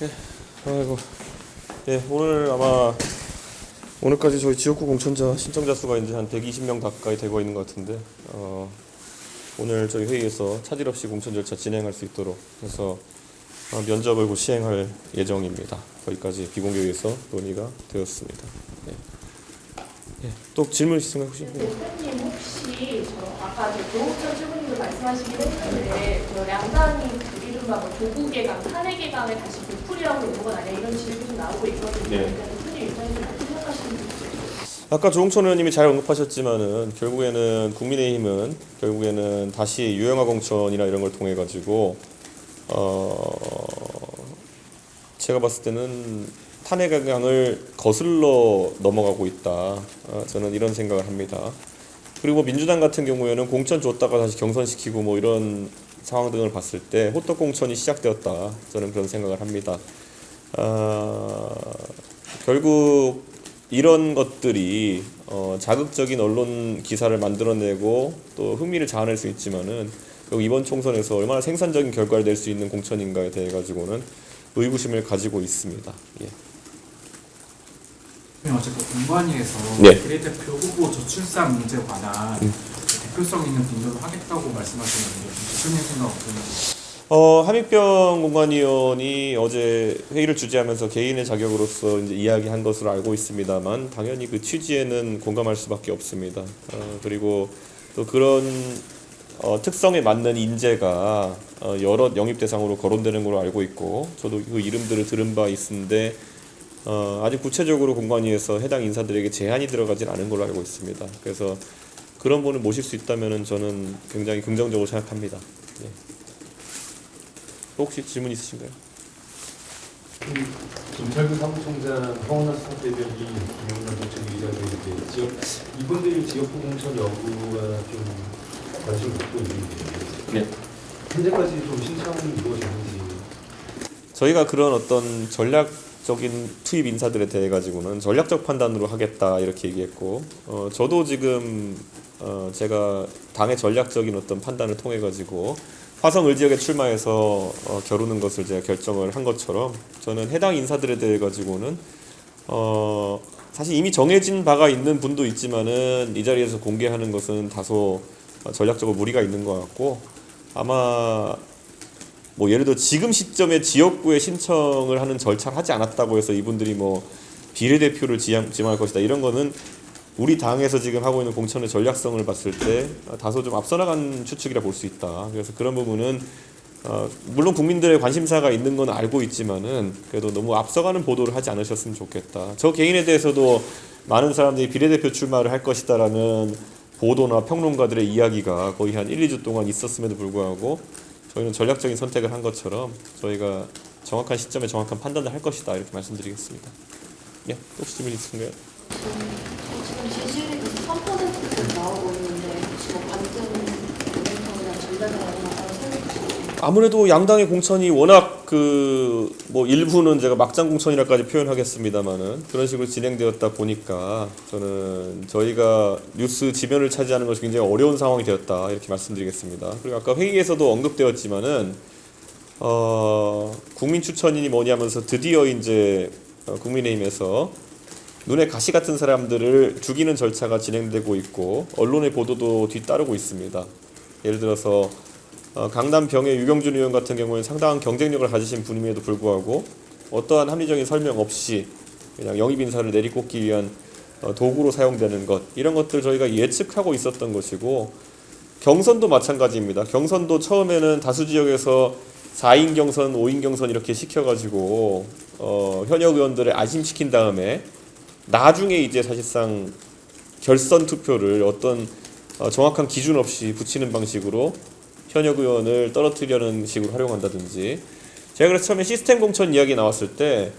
예, 아이고. 예, 오늘 아마 오늘까지 저희 지역구 공천자 신청자 수가 이제 한 120명 가까이 되고 있는 것 같은데 오늘 저희 회의에서 차질 없이 공천 절차 진행할 수 있도록 해서 면접을 곧 시행할 예정입니다. 거기까지 비공개에서 논의가 되었습니다. 예. 예, 또 질문 있으신가요 혹시? 대표님 혹시 아까 조홍천 최고님도 말씀하시긴 했는데 양당이 이른바 조국 개강, 탄핵 개강을 다시 되풀이하고 있는 건 아니야 이런 질문이 좀 나오고 있거든요. 네. 대표님 입장에서 어떻게 생각하시는지. 아까 조홍천 의원님이 잘 언급하셨지만은 국민의힘은 결국에는 다시 유형화 공천이나 이런 걸 통해 가지고 제가 봤을 때는 탄핵 개강을 거슬러 넘어가고 있다. 저는 이런 생각을 합니다. 그리고 민주당 같은 경우에는 공천 줬다가 다시 경선시키고 뭐 이런 상황 등을 봤을 때 호떡 공천이 시작되었다. 저는 그런 생각을 합니다. 결국 이런 것들이 자극적인 언론 기사를 만들어내고 또 흥미를 자아낼 수 있지만은 이번 총선에서 얼마나 생산적인 결과를 낼 수 있는 공천인가에 대해 가지고는 의구심을 가지고 있습니다. 예. 어쨌든 공관위에서 네. 비례대표 후보 저출산 문제 관한 대표성 있는 분석을 하겠다고 말씀하셨는데 대표님 생각 어떤지? 함익병 공관위원이 어제 회의를 주재하면서 개인의 자격으로서 이제 이야기한 것으로 알고 있습니다만 당연히 그 취지에는 공감할 수밖에 없습니다. 그리고 또 그런 특성에 맞는 인재가 여러 영입 대상으로 거론되는 걸로 알고 있고 저도 그 이름들을 들은 바 있는데 아직 구체적으로 공관위에서 해당 인사들에게 제한이 들어가진 않은 걸로 알고 있습니다. 그래서 그런 분을 모실 수 있다면 저는 굉장히 긍정적으로 생각합니다. 예. 혹시 질문 있으신가요? 김철구 사무총장, 황원하 수석대변인, 김영란 정책 기자들이 지역 이분들이 지역구 공천 여부가 좀 관심을 갖고 있는데 네. 현재까지 좀 신청이 이루어졌는지. 저희가 그런 어떤 전략적인 투입 인사들에 대해 가지고는 전략적 판단으로 하겠다 이렇게 얘기했고 저도 지금 제가 당의 전략적인 어떤 판단을 통해 가지고 화성 을지역에 출마해서 겨루는 것을 제가 결정을 한 것처럼 저는 해당 인사들에 대해 가지고는 사실 이미 정해진 바가 있는 분도 있지만은 이 자리에서 공개하는 것은 다소 전략적으로 무리가 있는 것 같고 아마 뭐 예를 들어 지금 시점에 지역구에 신청을 하는 절차를 하지 않았다고 해서 이분들이 뭐 비례대표를 지망할 것이다 이런 거는 우리 당에서 지금 하고 있는 공천의 전략성을 봤을 때 다소 좀 앞서 나간 추측이라 볼 수 있다. 그래서 그런 부분은 물론 국민들의 관심사가 있는 건 알고 있지만은 그래도 너무 앞서가는 보도를 하지 않으셨으면 좋겠다. 저 개인에 대해서도 많은 사람들이 비례대표 출마를 할 것이다라는 보도나 평론가들의 이야기가 거의 한 1, 2주 동안 있었음에도 불구하고 저희는 전략적인 선택을 한 것처럼 저희가 정확한 시점에 정확한 판단을 할 것이다 이렇게 말씀드리겠습니다. 예, 혹시 질문 있으신가요? 지금 지지율이 3%로 나오고 있는데 혹시 뭐 반등 모멘텀이나 전략을 하거나 생각하시나요? 아무래도 양당의 공천이 워낙 뭐 일부는 제가 막장 공천이라까지 표현하겠습니다만은 그런 식으로 진행되었다 보니까 저는 저희가 뉴스 지면을 차지하는 것이 굉장히 어려운 상황이 되었다 이렇게 말씀드리겠습니다. 그리고 아까 회의에서도 언급되었지만은 국민 추천인이 뭐냐면서 드디어 이제 국민의힘에서 눈에 가시 같은 사람들을 죽이는 절차가 진행되고 있고 언론의 보도도 뒤따르고 있습니다. 예를 들어서 강남 병의 유경준 의원 같은 경우에는 상당한 경쟁력을 가지신 분임에도 불구하고 어떠한 합리적인 설명 없이 그냥 영입 인사를 내리꽂기 위한 도구로 사용되는 것 이런 것들 저희가 예측하고 있었던 것이고 경선도 마찬가지입니다. 경선도 처음에는 다수 지역에서 4인 경선, 5인 경선 이렇게 시켜가지고 현역 의원들을 안심시킨 다음에 나중에 이제 사실상 결선 투표를 어떤 정확한 기준 없이 붙이는 방식으로 현역 의원을 떨어뜨리려는 식으로 활용한다든지 제가 그래서 처음에 시스템 공천 이야기 나왔을 때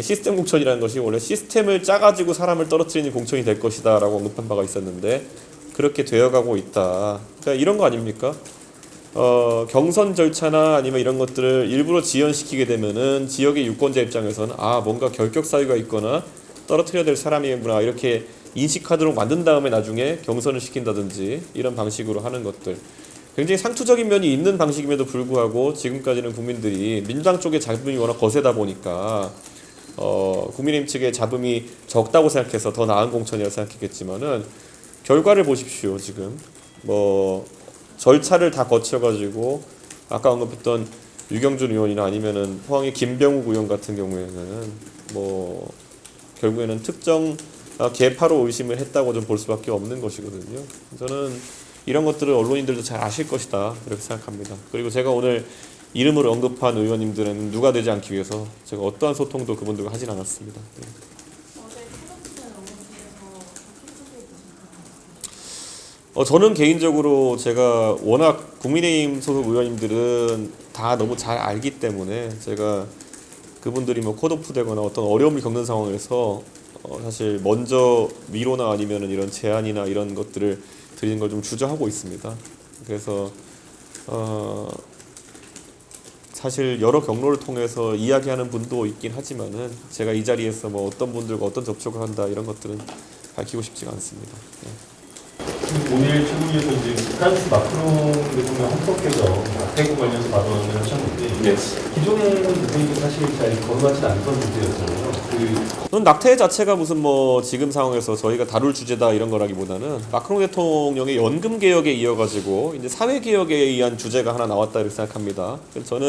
시스템 공천이라는 것이 원래 시스템을 짜가지고 사람을 떨어뜨리는 공천이 될 것이다 라고 언급한 바가 있었는데 그렇게 되어가고 있다. 그러니까 이런 거 아닙니까? 경선 절차나 아니면 이런 것들을 일부러 지연시키게 되면은 지역의 유권자 입장에서는 뭔가 결격 사유가 있거나 떨어뜨려야 될 사람이구나 이렇게 인식하도록 만든 다음에 나중에 경선을 시킨다든지 이런 방식으로 하는 것들 굉장히 상투적인 면이 있는 방식임에도 불구하고 지금까지는 국민들이 민주당 쪽의 잡음이 워낙 거세다 보니까 국민의힘 측의 잡음이 적다고 생각해서 더 나은 공천이라고 생각했겠지만은 결과를 보십시오. 지금 뭐 절차를 다 거쳐가지고 아까 언급했던 유경준 의원이나 아니면은 포항의 김병욱 의원 같은 경우에는 뭐 결국에는 특정 계파로 의심을 했다고 좀 볼 수밖에 없는 것이거든요. 저는 이런 것들을 언론인들도 잘 아실 것이다 이렇게 생각합니다. 그리고 제가 오늘 이름으로 언급한 의원님들은 누가 되지 않기 위해서 제가 어떠한 소통도 그분들과 하진 않았습니다. 네. 저는 개인적으로 제가 워낙 국민의힘 소속 의원님들은 다 너무 잘 알기 때문에 제가 그분들이 뭐 컷오프 되거나 어떤 어려움을 겪는 상황에서 사실 먼저 위로나 아니면은 이런 제안이나 이런 것들을 드리는 걸 좀 주저하고 있습니다. 그래서 사실 여러 경로를 통해서 이야기하는 분도 있긴 하지만은 제가 이 자리에서 뭐 어떤 분들과 어떤 접촉을 한다 이런 것들은 밝히고 싶지가 않습니다. 네. 오늘 최고위에서 이제 프랑스 마크롱 대통령 헌법개정 낙태고 관련해서 발언을 하셨는데 네. 기존의 대통령도 사실 잘 거론하지 않던 문제였잖아요. 저는 낙태 자체가 무슨 뭐 지금 상황에서 저희가 다룰 주제다 이런 거라기보다는 마크롱 대통령의 연금 개혁에 이어가지고 이제 사회 개혁에 의한 주제가 하나 나왔다 이렇게 생각합니다. 그래서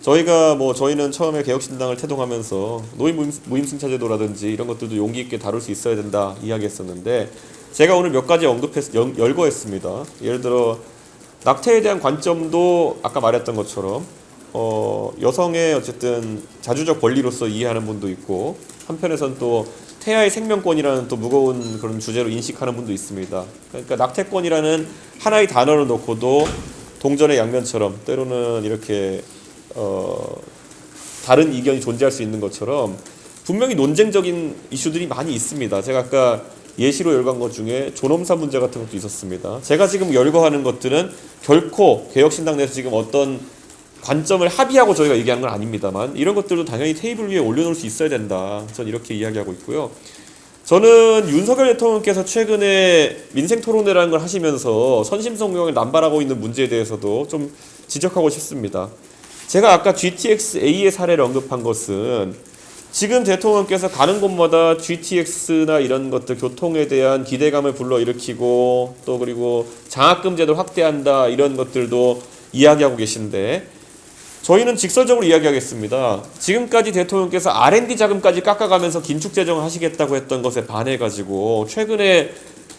저희는 처음에 개혁신당을 태동하면서 노인 무임승차제도라든지 이런 것들도 용기 있게 다룰 수 있어야 된다 이야기했었는데 제가 오늘 몇 가지 열거했습니다. 예를 들어 낙태에 대한 관점도 아까 말했던 것처럼 여성의 어쨌든 자주적 권리로서 이해하는 분도 있고 한편에선 또 태아의 생명권이라는 또 무거운 그런 주제로 인식하는 분도 있습니다. 그러니까 낙태권이라는 하나의 단어를 놓고도 동전의 양면처럼 때로는 이렇게 다른 이견이 존재할 수 있는 것처럼 분명히 논쟁적인 이슈들이 많이 있습니다. 제가 아까 예시로 열거한 것 중에 존엄사 문제 같은 것도 있었습니다. 제가 지금 열거하는 것들은 결코 개혁신당 내에서 지금 어떤 관점을 합의하고 저희가 얘기하는 건 아닙니다만 이런 것들도 당연히 테이블 위에 올려놓을 수 있어야 된다. 전 이렇게 이야기하고 있고요. 저는 윤석열 대통령께서 최근에 민생토론회라는 걸 하시면서 선심성명을 남발하고 있는 문제에 대해서도 좀 지적하고 싶습니다. 제가 아까 GTX-A의 사례를 언급한 것은 지금 대통령께서 가는 곳마다 GTX나 이런 것들 교통에 대한 기대감을 불러일으키고 또 그리고 장학금 제도를 확대한다 이런 것들도 이야기하고 계신데 저희는 직설적으로 이야기하겠습니다. 지금까지 대통령께서 R&D 자금까지 깎아가면서 긴축 재정을 하시겠다고 했던 것에 반해가지고 최근에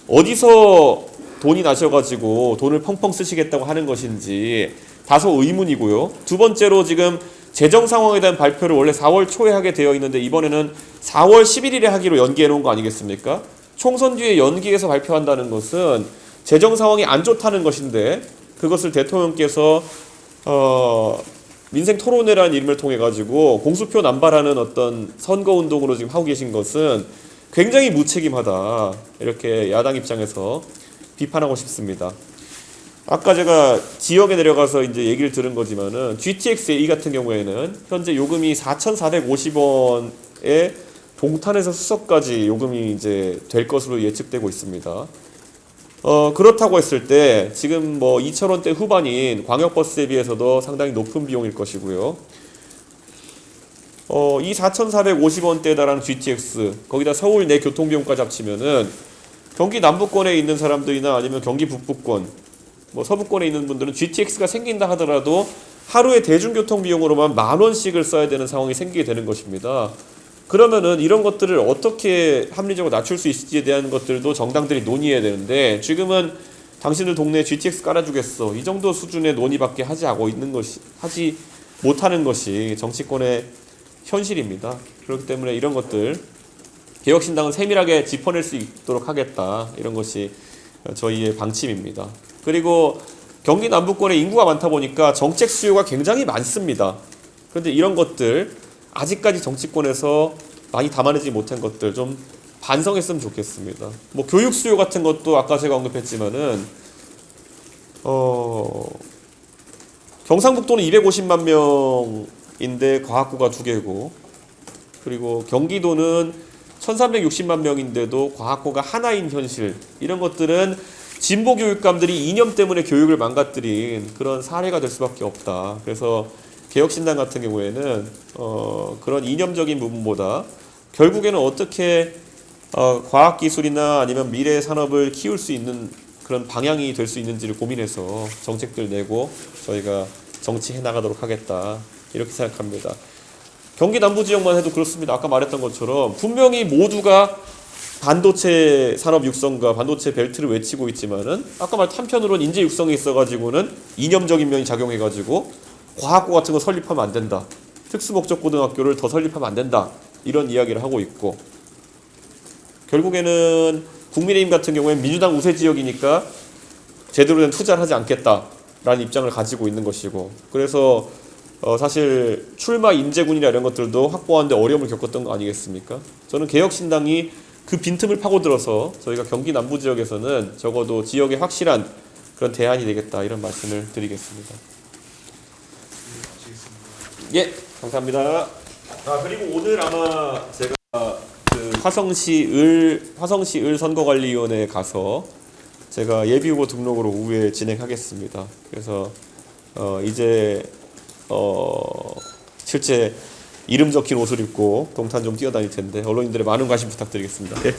어디서 돈이 나셔가지고 돈을 펑펑 쓰시겠다고 하는 것인지 다소 의문이고요. 두 번째로 지금 재정 상황에 대한 발표를 원래 4월 초에 하게 되어 있는데 이번에는 4월 11일에 하기로 연기해 놓은 거 아니겠습니까? 총선 뒤에 연기해서 발표한다는 것은 재정 상황이 안 좋다는 것인데 그것을 대통령께서 민생 토론회라는 이름을 통해 가지고 공수표 남발하는 어떤 선거 운동으로 지금 하고 계신 것은 굉장히 무책임하다. 이렇게 야당 입장에서 비판하고 싶습니다. 아까 제가 지역에 내려가서 이제 얘기를 들은 거지만은 GTX-A 같은 경우에는 현재 요금이 4,450원에 동탄에서 수서까지 요금이 이제 될 것으로 예측되고 있습니다. 그렇다고 했을 때 지금 뭐 2,000원대 후반인 광역버스에 비해서도 상당히 높은 비용일 것이고요. 이 4,450원대에 달하는 GTX 거기다 서울 내 교통비용까지 합치면은 경기 남부권에 있는 사람들이나 아니면 경기 북부권 뭐 서부권에 있는 분들은 GTX가 생긴다 하더라도 하루에 대중교통 비용으로만 10,000원씩을 써야 되는 상황이 생기게 되는 것입니다. 그러면은 이런 것들을 어떻게 합리적으로 낮출 수 있을지에 대한 것들도 정당들이 논의해야 되는데 지금은 당신들 동네에 GTX 깔아주겠어 이 정도 수준의 논의밖에 하지 못하는 것이 정치권의 현실입니다. 그렇기 때문에 이런 것들 개혁신당은 세밀하게 짚어낼 수 있도록 하겠다 이런 것이 저희의 방침입니다. 그리고 경기 남부권에 인구가 많다 보니까 정책 수요가 굉장히 많습니다. 그런데 이런 것들 아직까지 정치권에서 많이 담아내지 못한 것들 좀 반성했으면 좋겠습니다. 뭐 교육 수요 같은 것도 아까 제가 언급했지만은 경상북도는 250만 명인데 과학고가 2개고 그리고 경기도는 1360만 명인데도 과학고가 하나인 현실 이런 것들은 진보 교육감들이 이념 때문에 교육을 망가뜨린 그런 사례가 될 수밖에 없다. 그래서 개혁신당 같은 경우에는 그런 이념적인 부분보다 결국에는 어떻게 과학기술이나 아니면 미래 산업을 키울 수 있는 그런 방향이 될 수 있는지를 고민해서 정책들 내고 저희가 정치해 나가도록 하겠다. 이렇게 생각합니다. 경기 남부 지역만 해도 그렇습니다. 아까 말했던 것처럼 분명히 모두가 반도체 산업 육성과 반도체 벨트를 외치고 있지만은 아까 말한 한편으로는 인재 육성에 있어가지고는 이념적인 면이 작용해가지고 과학고 같은 거 설립하면 안 된다. 특수목적 고등학교를 더 설립하면 안 된다. 이런 이야기를 하고 있고 결국에는 국민의힘 같은 경우에는 민주당 우세 지역이니까 제대로 된 투자를 하지 않겠다라는 입장을 가지고 있는 것이고 그래서 사실 출마 인재군이나 이런 것들도 확보하는데 어려움을 겪었던 거 아니겠습니까? 저는 개혁신당이 그 빈틈을 파고들어서 저희가 경기 남부 지역에서는 적어도 지역에 확실한 그런 대안이 되겠다 이런 말씀을 드리겠습니다. 예, 감사합니다. 그리고 오늘 아마 제가 그 화성시 을 선거관리위원회에 가서 제가 예비후보 등록으로 오후에 진행하겠습니다. 그래서 이제 실제 이름 적힌 옷을 입고 동탄 좀 뛰어다닐 텐데 언론인들의 많은 관심 부탁드리겠습니다. 네.